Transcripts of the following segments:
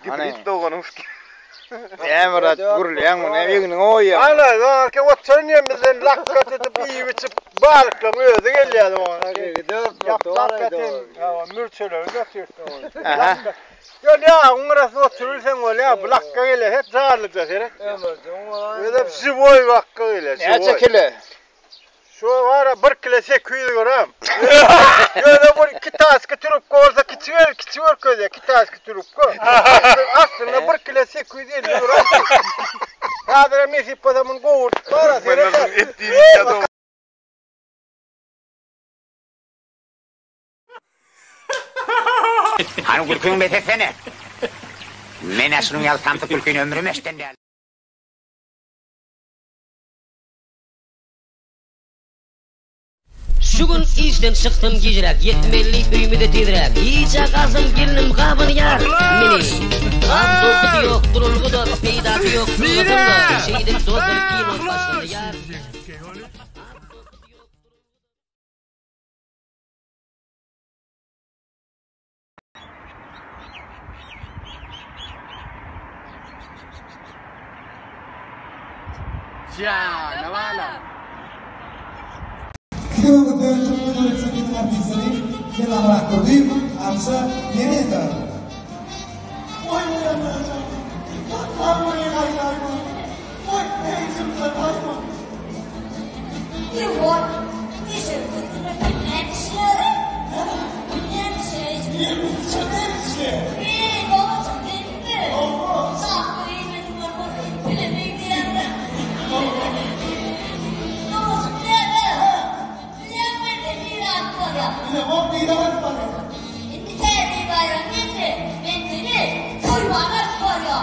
Gibrit doğanmış ki. Emrat gurulyan bunu evinin o ya. Ana da ki oturun yemizden lakkat edip iyi biçip barıkla öyle geliyordu ona. Lakkat edip mürçöler götürdü. Ya onlara oturursan öyle ya lakka gele hep zarlıca seni. Öyle bir siboy vakka gele. Ne çekili? Şu var 1 kilo 800 gram. Öyle bu 2 taske turup koysa kiçiyor köze 2 taske turup ko. Aslında 1 kilo 850 gram. Kadra mesi pasamın goğurt. Sonra seni ettiğini ya. Hanım gülkün betesene. Men aslında yaltamtı gülkün ömrüm eşten değil. Şugun işten çıktım gecirek, yetmellik üymide tidirek. İyice kazım gelinim kabını yar. Mini abdurdu yok, durulgu da peydatı yok, durulgu da şeydik dozum kino başında yar. Ya, ne var lan? Kırmızı dönüşümünün çekildiğin artistleri kenara koyup arsa yeniden. Oy uyanacak. Kalmayı kaynayma. Oy eğitimde kaynma. You want? You should put them in the next year. Next year. Next year. Yeah, go to the next. Oh, Stop waiting for the big year. yine o bir an var. İntihari bayramıydı. Mentili koymalar var ya.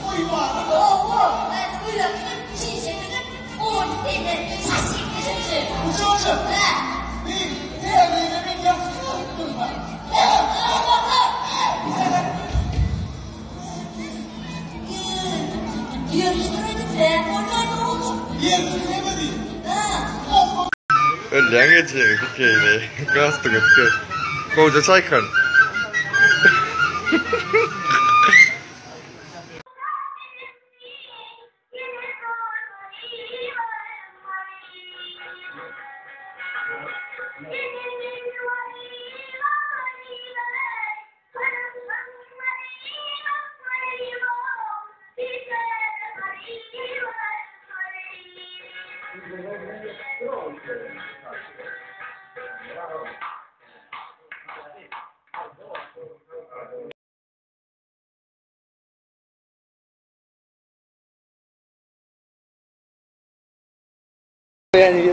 Koymalar. Oo, ben uyuyorum. Çiğseminim. On tane saçı kızısı. Uçuşum. Bir diğerine bir yastık durma. Yetiştiremedi. Ölüyen geçiyor Türkiye'yle. Gazete götürüyor. Koca Çaykan.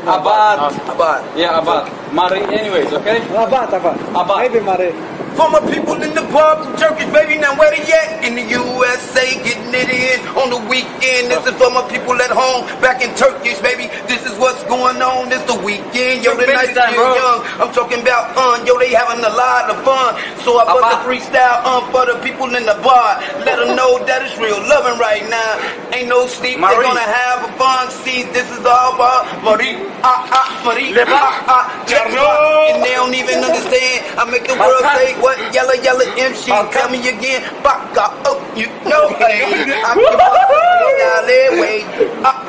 Abad. Yeah, Abad. Mari anyways, okay? Abad. Maybe Mari. For my people in the pub, Turkish baby, now where they at? In the USA, getting it in on the weekend. This is for my people at home, back in Turkish baby. This is what's going on. This the weekend, yo. The night is young. I'm talking about yo. They having a lot of fun. So I bust a freestyle for the people in the bar. Let them know that it's real loving right now. Ain't no sleep. They're gonna have a fun. See, this is all about Marie, Marie, and they don't even understand. I make the world say what yellow MC. Tell me again, fuck up, oh, you know, hey, I give up, way,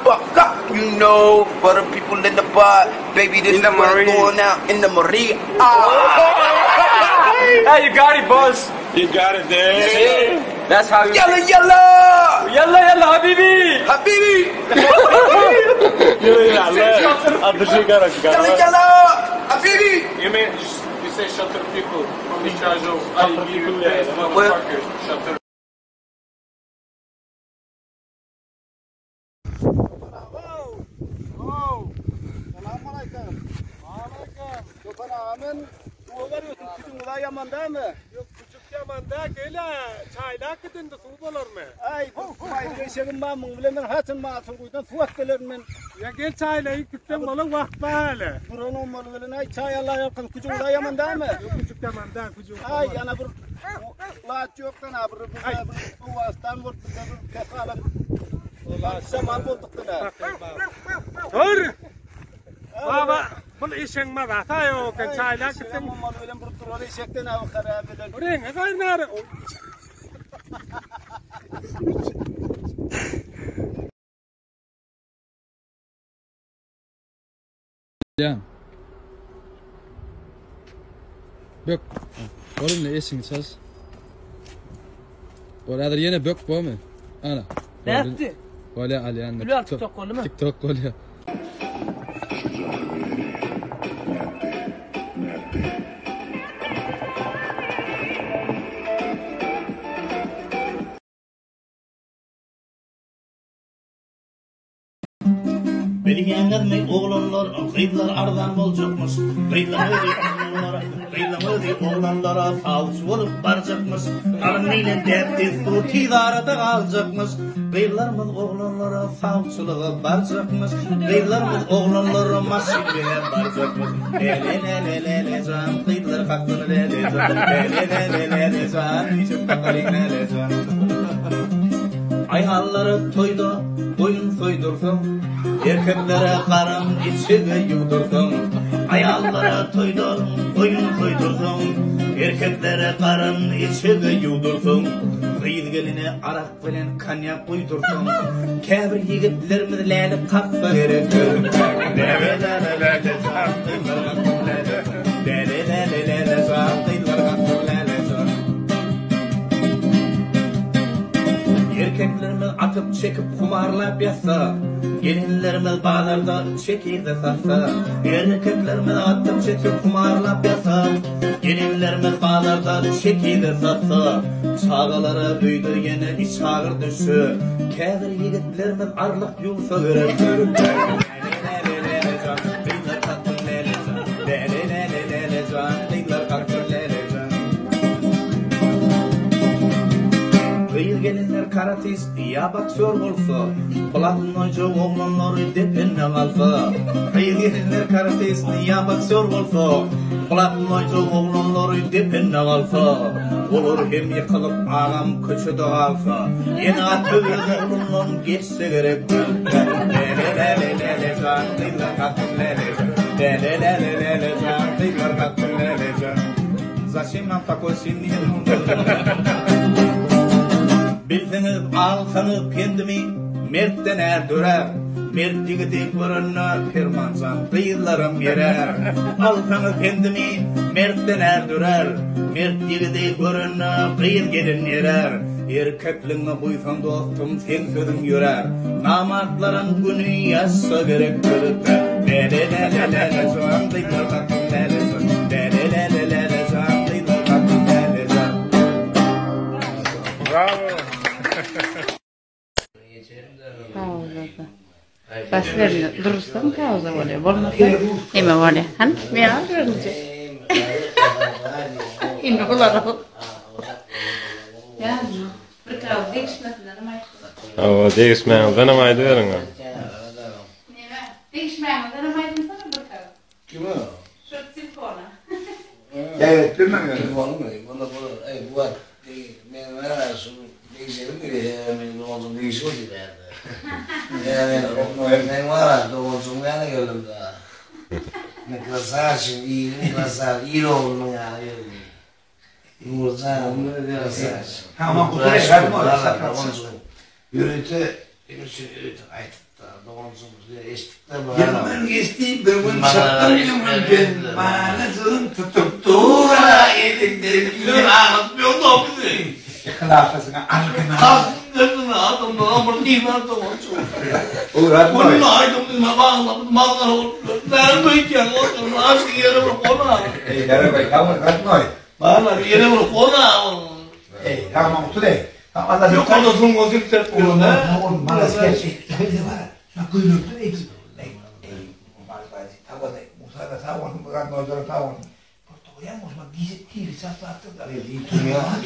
fuck up, you know, for the people in the bar, baby, this is what's going out in the Marie. Hey, you got it, boss. You got it there. That's how you. Yalla, Habibi. Habibi. Yalla, Habibi. You mean you say shelter people from the charge of motherfuckers? Shelter. Yaman değil mi? Yok küçük yamanda gele çaydak gidin de su bulur mu? Ay bu geçerim ben bunu bilemem hatın matın koydan fuat gelirim. Ya gel çaylayı gitsen bana vakit bağlı. Buranın olmalı bilen ay çay Allah yapın küçük da yaman değil mi? Yok küçük yamanda küçük. Ay yana bir laç yoktan abi bu vasıtan vurdu bir kefalan. Ola zaman bulduk da. Dur. Baba bunu işin mi hata yok çaylar gitsen olmalı bilen bir turları çekten abi karabilen. Oraya ne kaynar? Yan. Bök. Oğlum ne esin saz? Oradır yine bök bu mu? Ana. Ne yaptı? Böyle Ali anne. Gülü al TikTok kolu mu? TikTok kolu ya. Beni yendirmek oğlanlar, kıyılar ardan bolacakmış. Kıyılamızı oğlanlara falç olup baracakmış. Karnıyla dertli su tidarada kalacakmış. Kıyılarımız oğlanlara falçılığa baracakmış. Kıyılarımız oğlanlara maşinliğe baracakmış. Lelelelelele can, kıyılar kalktığını lele can. Lelelelelele can, içip kakalıyla lele can. Ayhalları toydu, boyun soydurdum. Erkeklere karın içine yudurdum. Ayhallara toydum, boyun soydurdum. Erkeklere karın içine yudurdum. Kıyıl geline arak bilen kanyak uydurdum. Kâbir yigitlerimiz lälip kalksa gerektir. Lelelelelele can, kıyılar kalktın lele can. Lelelelelele can, kıyılar kalktın lele can. Erkeklerimiz atıp çekip kumarlap yatsa, gelinlerimiz bağlarda çekirde satsa. Erkeklerimiz atıp çekip kumarlap yatsa, gelinlerimiz bağlarda çekirde satsa. Çağaları büyüdü yine iç ağır düşü, kâbir yigitlerimiz arlık yulsa görebilir. Lelelelele can, kıyılar kalktın lele can. Lelelelele can, kıyılar kalktın lele can. Kıyıl gelinler karatist ya baksıyor olsa, Bulatın hoca oğlanları depenne kalsa. Kıyıl gelinler karatist ya baksıyor olsa, Bulatın hoca oğlanları depenne kalsa. Olur hem yıkılıp ağam köşede kalsa, yine atı oğlundan geçse gerek. Lelelelelele can, kıyılar kalktın lele can. Lelelelelele can, kıyılar kalktın lele can. Zачем нам такой сильный Bilseniz alsanız kendimi mertten erdörer. Mertliği de görünür firmansan kıyılarım yerer. Alsanız kendimi mertten erdörer. Mertliği de görünür kıyıl gelin yerer. Erkekliğine buysan dostum sen sözüm yörer. Namatların günü yazsa gerek görüpler. Lelelelelele can kıyılar kalktın lele can. Lelelelelele can kıyılar kalktın lele can. Bravo. Bas verin, durursam pauza oluyor. Olmasa neme oluyor? Han, ben alıyorum. İnne olar o. Ya, bir kahve değişmesinden ama. O değişmeyen denemaydı verin ha. Neme? Değişmeyen denemaydım sana bir kahve. Kim o? Şu telefona. Evet, bilmem yani. Telefonu mu? Bu var. Ben veremezsin. Değişelim bile. Benim olsun değişiyor gibi yani. Yani ben var. Doğrusun yani gördüm daha. Ne klasarsın, iyi mi klasar? İyi oldun yani. Yumurta, klasarsın. Tamam, bu da yardım var. Yürütü, yürütü aytıkta, doğrusun. Yanımın geçtiği bölümün şartlarıyım mümkün. Manasın tutup tuğra ediklerini anlatmıyor da bizi. Yakılafasına arkana. Aslında adamlar ama değil mi doğrusun. Uğraşma. Bunun aydınlığına bağladım, bağlar oldu. Ben böyleyken oldum, nasıl yere vurup ona. Yere bak, tamam, kaçma. Bağlar yere vurup ona. Tamam, otur de. Tamam, yok odasının gözünü terpiyorum ha. Oğlum, bana gerçek. Tabii de var. Ya kuyruğunu eksik. Musa'da tavon, bırak nozara tavon. Portokoyamos, ma gizli sattı da.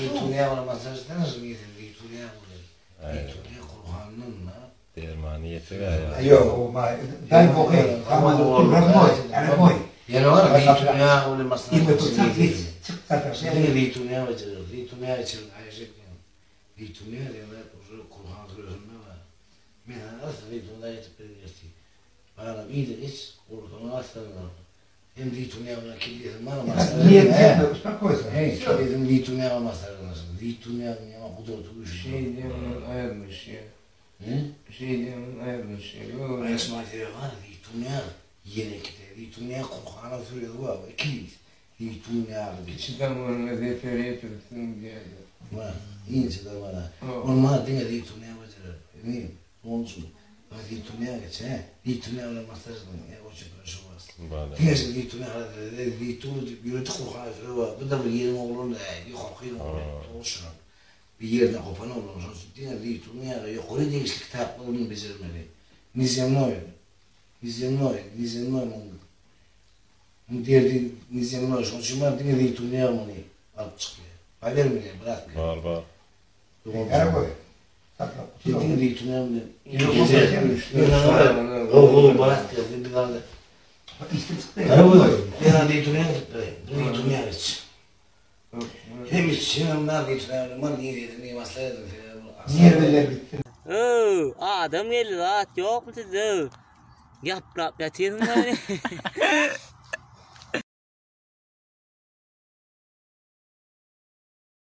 Litunya bana masaj etmez mi? Litunya burada. Litunya Kur'an'ın mı? Dermaniyeti ver ya. Yok, ben bakayım. Tamam, bırakma. Yani koy. Yani var mı? Litunya öyle masaj İlme tutsak hiç. Çık zaten. Litunya açılır. Litunya açılır. Litunya demek Kur'an sözünde var. Ben nasıl Litunya yetip edilirsin? Bana iyidir hiç Kur'an'ı aslanlar. Hem Litunya'nın kilidinin var ama niye sen koysa? Dedim Litunya'nın masarlanırsın. Litunya'nın ama bu da oturmuş. Şey diyelim ayırmış ya. Hı? Şey diyelim ayırmış ya. Resmatiye var Litunya. Yine gitti. Dünya korkana söylüyordu bu abi. İkiyiz. Dünya dedi. Çıkan bana deftere tutsun diye. Var. İyisi de bana. Onlar dinle dünya bacılar. Ne? Olsun. Bak dünya geç he. Dünya öyle masajdan ya o çıkıyor şu var. Neyse dünya hadi dünya yürütü korkana söylüyor. Bu da bir yerin oğlunda korkuyor. Olsun. Bir yerden kopan olursa dünya yok öyle değişik kitaplarını becermeli. Nizamlı derdi nizamlı olsun. Çünkü dinle dünya mı ne? Alıp çıkıyor. Hayır mı ne? Bırak. Var. Doğru. Dinle dünya mı ne? Oğlum bırak ya. Bir daha da. Dinle dünya hiç. Hem hiç yanımda bir tane mal niye masaya da Nerede bitti? Adam geldi rahat yok mu size? Yap yatırım var.